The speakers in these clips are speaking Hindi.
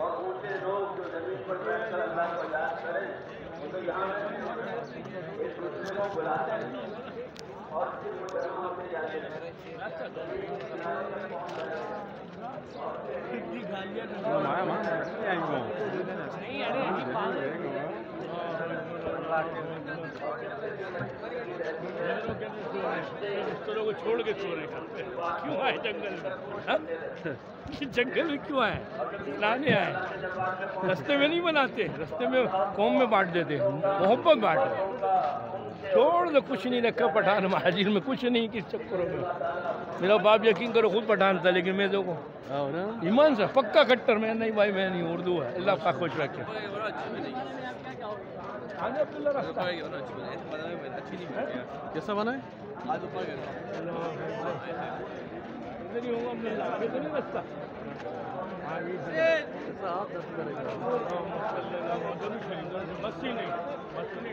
और ऊँचे लोग जो जमीन पर बैठकर अल्लाह को याद करें तो यहाँ एक दूसरे को बुलाते हैं और फिर मुकदमा में जाते हैं। को छोड़ के सो रहे क्यों आए जंगल में? जंगल में क्यों आए? लाने आए, रास्ते में नहीं बनाते, रास्ते में कौम में बांट देते, मोहब्बत बांट। छोड़ दो, कुछ नहीं रखा पठान महाजिर में, कुछ नहीं किस चक्करों में। मेरा बाप यकीन करो खुद पठान था, लेकिन मैं देखो ईमान से पक्का कट्टर। मैं नहीं भाई, मैं नहीं, उर्दू है। अल्लाह का खुश रखे। कैसा बना है?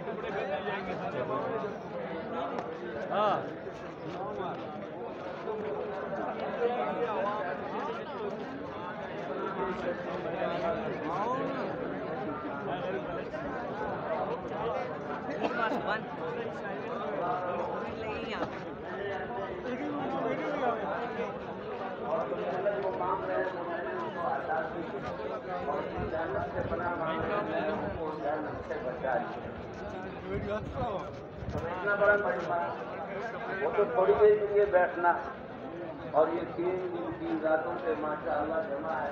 टुकड़े करने जाएंगे। हाँ समझना बड़ा मजमा, वो तो थोड़ी देर के लिए बैठना, और ये 3 दिन 3 रातों से माशाअल्लाह जमा है।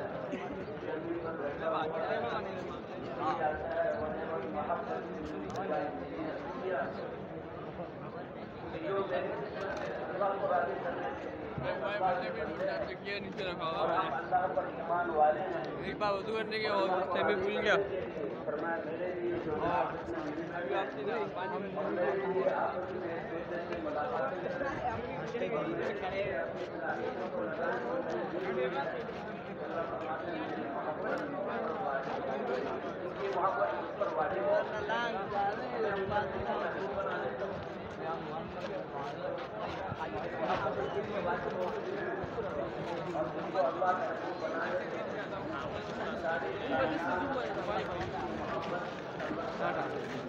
एक बार वजू करने के और मैं भूल गया।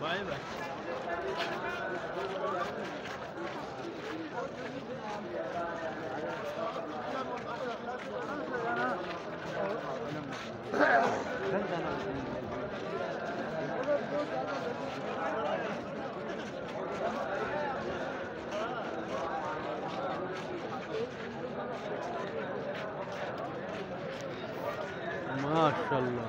Bye bye. माशाअल्लाह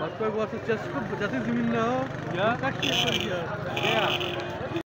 बात कोई बात चेस्ट को जैसे जमीन ना हो या काट के कर दिया